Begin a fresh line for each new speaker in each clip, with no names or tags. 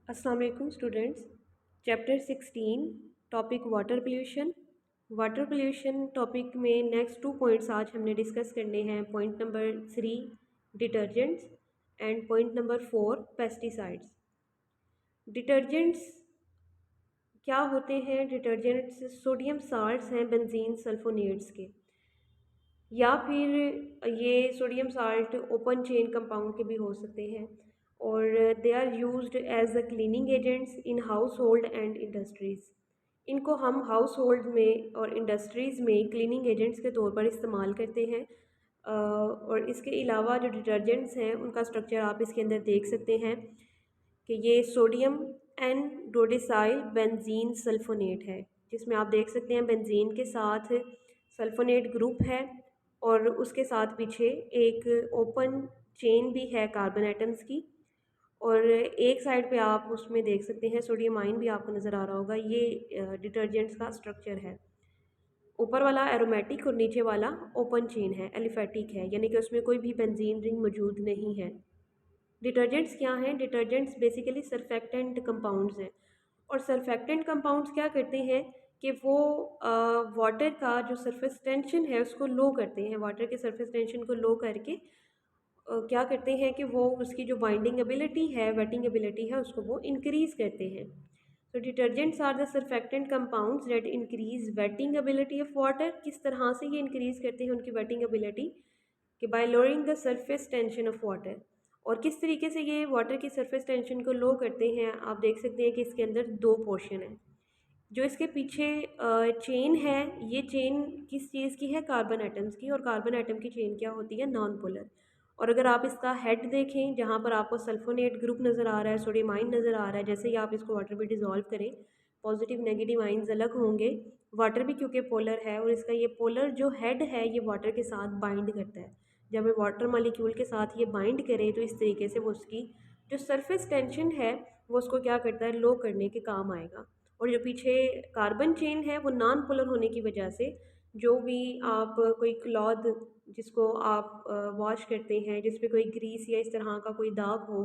अस्सलाम वालेकुम students. Chapter 16 topic water pollution. Water pollution topic में नेक्स्ट 2 पॉइंट्स आज हमने डिस्कस करने हैं। Point number 3 detergents and point number 4 pesticides. Detergents क्या होते हैं? डिटर्जेंट्स सोडियम साल्ट्स हैं बेंजीन सल्फोनेट्स के, या फिर ये sodium salt open chain compound के भी हो सकते हैं, और they are used as a cleaning agents in household and industries. इनको हम हाउस होल्ड में और इंडस्ट्रीज़ में क्लीनिंग एजेंट्स के तौर पर इस्तेमाल करते हैं। और इसके अलावा जो डिटर्जेंट्स हैं उनका स्ट्रक्चर आप इसके अंदर देख सकते हैं कि ये सोडियम एन डोडेसाइल बेंजीन सल्फोनेट है, जिसमें आप देख सकते हैं बेंजीन के साथ सल्फोनेट ग्रुप है और उसके साथ पीछे एक ओपन चेन भी है कार्बन एटम्स की। और एक साइड पे आप उसमें देख सकते हैं सोडियम आयन भी आपको नज़र आ रहा होगा। ये डिटर्जेंट्स का स्ट्रक्चर है। ऊपर वाला एरोमेटिक और नीचे वाला ओपन चेन है, एलिफेटिक है, यानी कि उसमें कोई भी बेंजीन रिंग मौजूद नहीं है। डिटर्जेंट्स क्या हैं? डिटर्जेंट्स बेसिकली सरफेक्टेंट कंपाउंड्स हैं। और सरफेक्टेंट कंपाउंड्स क्या करते हैं कि वो वाटर का जो सरफेस टेंशन है उसको लो करते हैं। वाटर के सरफेस टेंशन को लो करके क्या करते हैं कि वो उसकी जो बाइंडिंग एबिलिटी है, वेटिंग एबिलिटी है, उसको वो इंक्रीज़ करते हैं। तो detergents are the surfactant compounds that increase wetting ability of water. किस तरह से ये इंक्रीज़ करते हैं उनकी वेटिंग एबिलिटी? कि by lowering the surface tension of water. और किस तरीके से ये वाटर की सरफेस टेंशन को लो करते हैं? आप देख सकते हैं कि इसके अंदर दो पोर्शन है। जो इसके पीछे चेन है, ये चेन किस चीज़ की है? कार्बन एटम्स की। और कार्बन एटम की चेन क्या होती है? Non polar. और अगर आप इसका हेड देखें, जहाँ पर आपको सल्फोनेट ग्रुप नज़र आ रहा है, सोडियम आयन नज़र आ रहा है, जैसे ही आप इसको वाटर में डिज़ोल्व करें पॉजिटिव नेगेटिव आयन्स अलग होंगे। वाटर भी क्योंकि पोलर है, और इसका ये पोलर जो हेड है ये वाटर के साथ बाइंड करता है। जब ये वाटर मॉलिक्यूल के साथ ये बाइंड करे तो इस तरीके से वो उसकी जो सरफेस टेंशन है वो उसको क्या करता है? लो करने के काम आएगा। और जो पीछे कार्बन चेन है वो नॉन पोलर होने की वजह से जो भी आप कोई क्लॉथ जिसको आप वॉश करते हैं, जिस पे कोई ग्रीस या इस तरह का कोई दाग हो,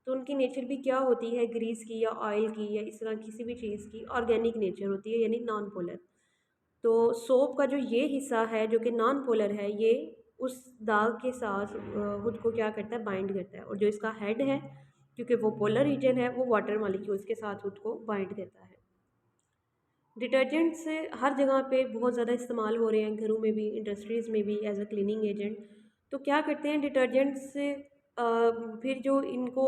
तो उनकी नेचर भी क्या होती है? ग्रीस की या ऑयल की या इस तरह किसी भी चीज़ की ऑर्गेनिक नेचर होती है, यानी नॉन पोलर। तो सोप का जो ये हिस्सा है जो कि नॉन पोलर है, ये उस दाग के साथ खुद को क्या करता है? बाइंड करता है। और जो इसका हेड है, क्योंकि वो पोलर रीजन है, वो वाटर मॉलिक्यूल्स के साथ खुद को बाइंड करता है। डिटर्जेंट्स हर जगह पे बहुत ज़्यादा इस्तेमाल हो रहे हैं, घरों में भी, इंडस्ट्रीज़ में भी एज अ क्लीनिंग एजेंट। तो क्या करते हैं डिटर्जेंट्स से फिर जो इनको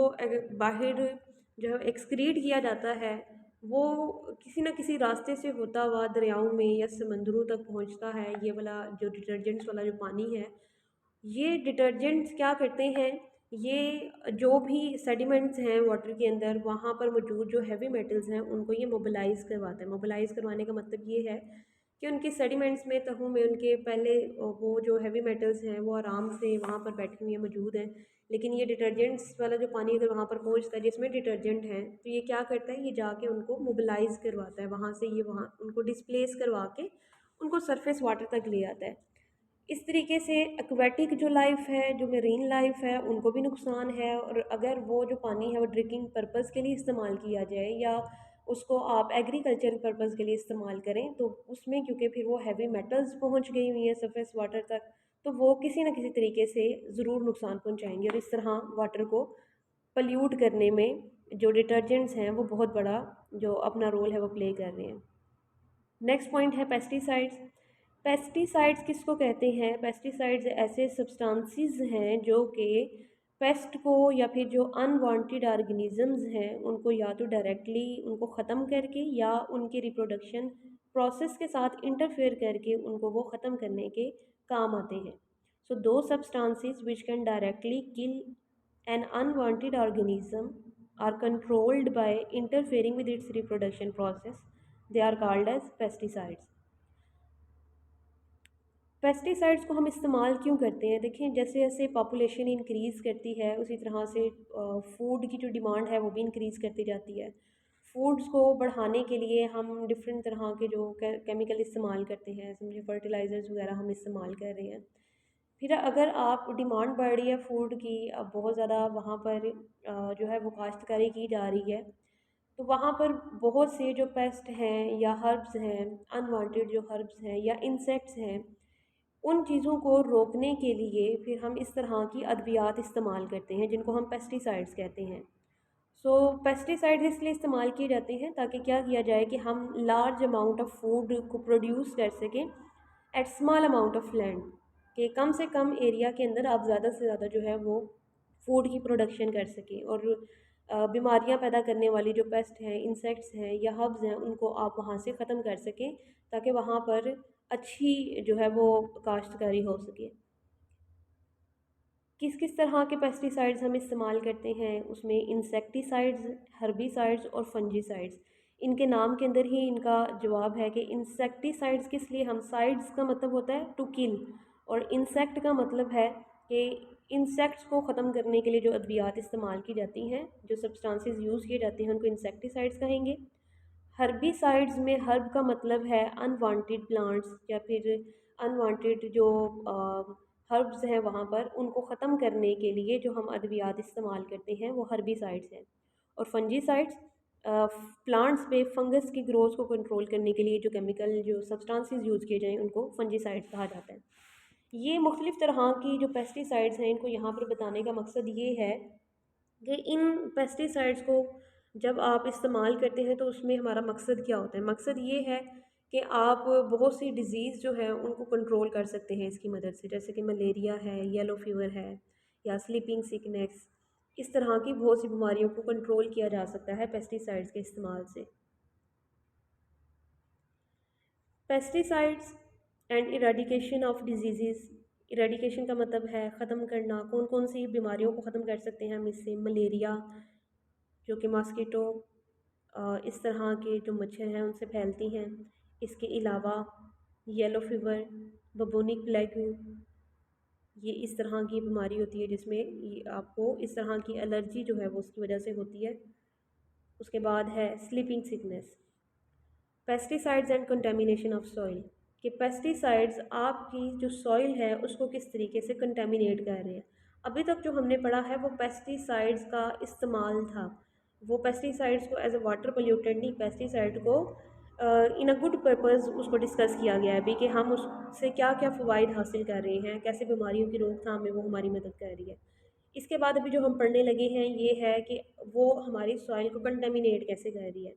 बाहर जो है एक्सक्रीट किया जाता है, वो किसी न किसी रास्ते से होता हुआ दरियाओं में या समंदरों तक पहुंचता है। ये वाला जो डिटर्जेंट्स वाला जो पानी है, ये डिटर्जेंट्स क्या करते हैं? ये जो भी सेडिमेंट्स हैं वाटर के अंदर, वहाँ पर मौजूद जो हैवी मेटल्स हैं उनको ये मोबिलाइज़ करवाता है। मोबिलाइज़ करवाने का मतलब ये है कि उनके सेडिमेंट्स में, तहों में उनके पहले वो जो हैवी मेटल्स हैं वो आराम से वहाँ पर बैठे हुए मौजूद हैं। लेकिन ये डिटर्जेंट्स वाला जो पानी अगर वहाँ पर पहुँचता है जिसमें डिटर्जेंट है, तो ये क्या करता है? ये जाके उनको मोबिलाइज़ करवाता है, वहाँ से ये वहाँ उनको डिस्प्लेस करवा के उनको सरफेस वाटर तक ले आता है। इस तरीके से एक्वेटिक जो लाइफ है, जो मेरीन लाइफ है, उनको भी नुकसान है। और अगर वो जो पानी है वो ड्रिंकिंग पर्पज़ के लिए इस्तेमाल किया जाए या उसको आप एग्रीकल्चर पर्पज़ के लिए इस्तेमाल करें, तो उसमें क्योंकि फिर वो हैवी मेटल्स पहुंच गई हुई हैं सरफेस वाटर तक, तो वो किसी न किसी तरीके से ज़रूर नुकसान पहुंचाएंगे। और इस तरह वाटर को पल्यूट करने में जो डिटर्जेंट्स हैं वो बहुत बड़ा जो अपना रोल है वो प्ले कर रहे हैं। नेक्स्ट पॉइंट है पेस्टिसाइड्स। पेस्टिसाइड्स किसको कहते हैं? पेस्टिसाइड्स ऐसे सब्सटेंसेस हैं जो कि पेस्ट को या फिर जो अनवांटेड ऑर्गेनिजम्स हैं उनको या तो डायरेक्टली उनको ख़त्म करके या उनके रिप्रोडक्शन प्रोसेस के साथ इंटरफेयर करके उनको वो ख़त्म करने के काम आते हैं। सो दो substances which can directly kill an unwanted organism are controlled by interfering with its reproduction process. They are called as pesticides. Pesticides को हम इस्तेमाल क्यों करते हैं? देखिए, जैसे जैसे पॉपुलेशन इंक्रीज़ करती है उसी तरह से फूड की जो डिमांड है वो भी इंक्रीज़ करती जाती है। फूड्स को बढ़ाने के लिए हम डिफरेंट तरह के जो केमिकल इस्तेमाल करते हैं, समझे फर्टिलाइज़र्स वगैरह हम इस्तेमाल कर रहे हैं। फिर अगर आप डिमांड बढ़ रही है फूड की, अब बहुत ज़्यादा वहाँ पर जो है वो काश्तकारी की जा रही है, तो वहाँ पर बहुत से जो पेस्ट हैं या हर्ब्स हैं, अनवांटेड जो हर्ब्स हैं या इंसेक्ट्स हैं, उन चीज़ों को रोकने के लिए फिर हम इस तरह की अद्वियात इस्तेमाल करते हैं जिनको हम पेस्टिसाइड्स कहते हैं। सो पेस्टिसाइड्स इसलिए इस्तेमाल किए जाते हैं ताकि क्या किया जाए कि हम लार्ज अमाउंट ऑफ फूड को प्रोड्यूस कर सकें at small amount of land, कि कम से कम एरिया के अंदर आप ज़्यादा से ज़्यादा जो है वो फूड की प्रोडक्शन कर सकें, और बीमारियां पैदा करने वाली जो पेस्ट हैं, इंसेक्ट्स हैं या हर्ब्स हैं, उनको आप वहाँ से ख़त्म कर सकें ताकि वहाँ पर अच्छी जो है वो काश्तकारी हो सके। किस किस तरह के पेस्टिसाइड्स हम इस्तेमाल करते हैं, उसमें इंसेक्टिसाइड्स, हर्बिसाइड्स और फंजीसाइड्स। इनके नाम के अंदर ही इनका जवाब है कि इंसेक्टिसाइड्स किस लिए, हम साइड्स का मतलब होता है टू किल, और इंसेक्ट का मतलब है कि इंसेक्ट्स को ख़त्म करने के लिए जो अद्वियात इस्तेमाल की जाती हैं, जो सब्सटेंसेस यूज़ किए जाते हैं, उनको इंसेक्टिसाइड्स कहेंगे। हर्बिसाइड्स में हर्ब का मतलब है अनवांटेड प्लांट्स या फिर अनवांटेड जो हर्ब्स हैं वहाँ पर, उनको ख़त्म करने के लिए जो हम अद्वियात इस्तेमाल करते हैं वो हर्बिसाइड्स हैं। और फंजीसाइड्स प्लांट्स पे फंगस की ग्रोथ को कंट्रोल करने के लिए जो केमिकल जो सब्सटेंसेस यूज़ किए जाएँ उनको फंजीसाइड्स कहा जाता है। ये मुख्तलिफ़ तरह की जो पेस्टिसाइड्स हैं इनको यहाँ पर बताने का मकसद ये है कि इन पेस्टिसाइड्स को जब आप इस्तेमाल करते हैं तो उसमें हमारा मकसद क्या होता है। मकसद ये है कि आप बहुत सी डिज़ीज़ जो है उनको कंट्रोल कर सकते हैं इसकी मदद से, जैसे कि मलेरिया है, येलो फीवर है या स्लीपिंग सिकनेस। इस तरह की बहुत सी बीमारियों को कंट्रोल किया जा सकता है पेस्टिसाइड्स के इस्तेमाल से। Pesticides and eradication of disease. Eradication का मतलब है ख़त्म करना, कौन कौन सी बीमारियों को ख़त्म कर सकते हैं हम इससे। मलेरिया जो कि मॉस्किटो इस तरह के जो मच्छर हैं उनसे फैलती हैं। इसके अलावा येलो फीवर, बबूनिक प्लेग, ये इस तरह की बीमारी होती है जिसमें ये आपको इस तरह की एलर्जी जो है वो उसकी वजह से होती है। उसके बाद है sleeping sickness. Pesticides and contamination of soil, कि पेस्टिसाइड्स आपकी जो सॉइल है उसको किस तरीके से कंटेमिनेट कर रहे हैं। अभी तक जो हमने पढ़ा है वो पेस्टिसाइड्स का इस्तेमाल था, वो पेस्टिसाइड्स को एज अ वाटर पोल्यूटेंट नहीं, पेस्टिसाइड को इन अ गुड पर्पज़ उसको डिस्कस किया गया है अभी कि हम उससे क्या क्या फ़वाइद हासिल कर रहे हैं, कैसे बीमारियों की रोकथाम में वो हमारी मदद कर रही है। इसके बाद अभी जो हम पढ़ने लगे हैं ये है कि वो हमारी सॉइल को कंटेमिनेट कैसे कर रही है।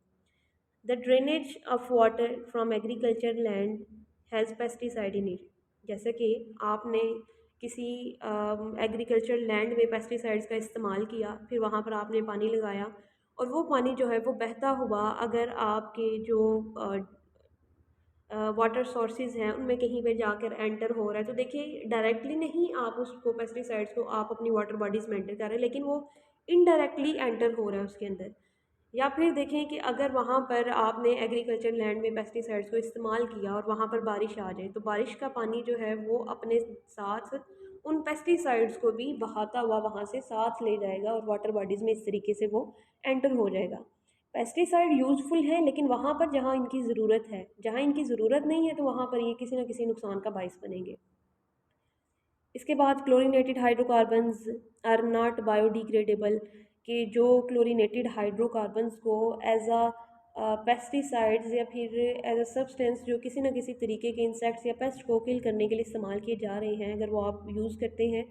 The drainage of water from agriculture land has pesticide in it. जैसे कि आपने किसी एग्रीकल्चर लैंड में पेस्टिसाइड्स का इस्तेमाल किया, फिर वहाँ पर आपने पानी लगाया और वो पानी जो है वो बहता हुआ अगर आपके जो वाटर सोर्सेज हैं उनमें कहीं पे जाकर एंटर हो रहा है, तो देखिए डायरेक्टली नहीं आप उसको पेस्टिसाइड्स को आप अपनी वाटर बॉडीज़ में एंटर कर रहे हैं, लेकिन वो इनडायरेक्टली एंटर हो रहा है उसके अंदर। या फिर देखें कि अगर वहाँ पर आपने एग्रीकल्चर लैंड में पेस्टिसाइड्स को इस्तेमाल किया और वहाँ पर बारिश आ जाए, तो बारिश का पानी जो है वो अपने साथ उन पेस्टिसाइड्स को भी बहाता हुआ वहाँ से साथ ले जाएगा और वाटर बॉडीज़ में इस तरीके से वो एंटर हो जाएगा। पेस्टिसाइड यूज़फुल है लेकिन वहाँ पर जहाँ इनकी ज़रूरत है, जहाँ इनकी ज़रूरत नहीं है तो वहाँ पर ये किसी न किसी नुकसान का बायस बनेंगे। इसके बाद chlorinated hydrocarbons are not biodegradable, कि जो क्लोरीनेटेड हाइड्रोकार्बन्स को एज अ पेस्टिसाइड्स या फिर एज अ सब्सटेंस जो किसी न किसी तरीके के इंसेक्ट्स या पेस्ट को किल करने के लिए इस्तेमाल किए जा रहे हैं, अगर वो आप यूज़ करते हैं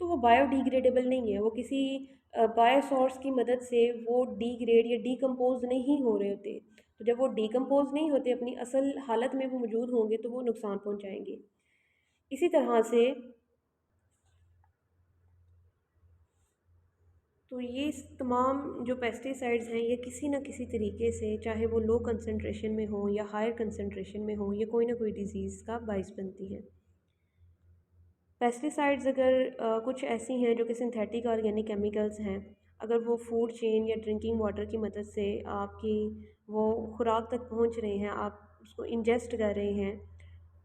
तो वो बायोडिग्रेडेबल नहीं है, वो किसी बायोसोर्स की मदद से वो डिग्रेड या डिकम्पोज नहीं हो रहे होते। तो जब वो डिकम्पोज नहीं होते, अपनी असल हालत में वो मौजूद होंगे तो वो नुकसान पहुँचाएंगे। इसी तरह से तो ये तमाम जो पेस्टिसाइड्स हैं ये किसी न किसी तरीके से, चाहे वो लो कंसंट्रेशन में हो या हायर कंसंट्रेशन में हो, ये कोई ना कोई डिज़ीज़ का बायस बनती है। पेस्टिसाइड्स अगर कुछ ऐसी हैं जो कि सिंथेटिक ऑर्गेनिक केमिकल्स हैं, अगर वो फूड चेन या ड्रिंकिंग वाटर की मदद से आपकी वो खुराक तक पहुंच रहे हैं, आप उसको इंजेस्ट कर रहे हैं,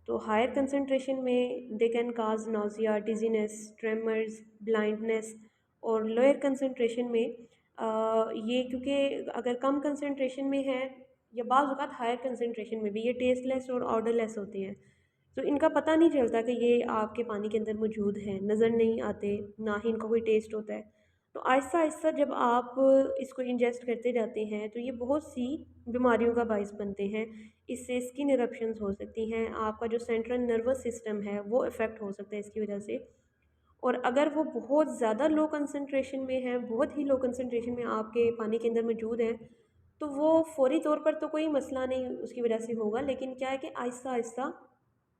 तो हायर कंसंट्रेशन में they can cause nausea, dizziness, tremors, blindness. और लोअर कंसंट्रेशन में ये क्योंकि अगर कम कंसंट्रेशन में है या बाज़ औक़ात हायर कंसंट्रेशन में भी ये टेस्टलेस और ऑर्डरलेस होते हैं, तो इनका पता नहीं चलता कि ये आपके पानी के अंदर मौजूद हैं, नज़र नहीं आते, ना ही इनका कोई टेस्ट होता है। तो आहिस्ता आहिस्ता जब आप इसको इंजेस्ट करते जाते हैं तो ये बहुत सी बीमारियों का बायस बनते हैं। इससे स्किन इरप्शंस हो सकती हैं, आपका जो सेंट्रल नर्वस सिस्टम है वो इफ़ेक्ट हो सकता है इसकी वजह से। और अगर वो बहुत ज़्यादा लो कंसंट्रेशन में है, बहुत ही लो कंसंट्रेशन में आपके पानी के अंदर मौजूद है, तो वो फ़ौरी तौर पर तो कोई मसला नहीं उसकी वजह से होगा, लेकिन क्या है कि आहिस्ता आहिस्ता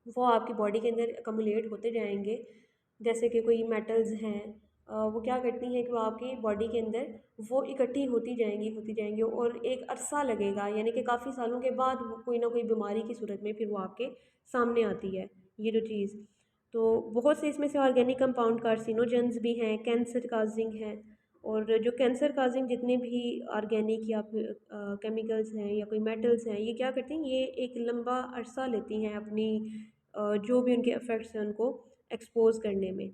वो आपकी बॉडी के अंदर अकमुलेट होते जाएंगे। जैसे कि कोई मेटल्स हैं, वो क्या करती हैं कि वो आपकी बॉडी के अंदर वो इकट्ठी होती जाएंगी और एक अरसा लगेगा, यानी कि काफ़ी सालों के बाद वो कोई ना कोई बीमारी की सूरत में फिर वो आपके सामने आती है ये जो चीज़। तो बहुत से इसमें से ऑर्गेनिक कंपाउंड कार्सिनोजेंस भी हैं, कैंसर काजिंग हैं। और जो कैंसर काजिंग जितने भी ऑर्गेनिक या फिर केमिकल्स हैं या कोई मेटल्स हैं, ये क्या करती हैं, ये एक लंबा अरसा लेती हैं अपनी जो भी उनके इफ़ेक्ट्स हैं उनको एक्सपोज करने में।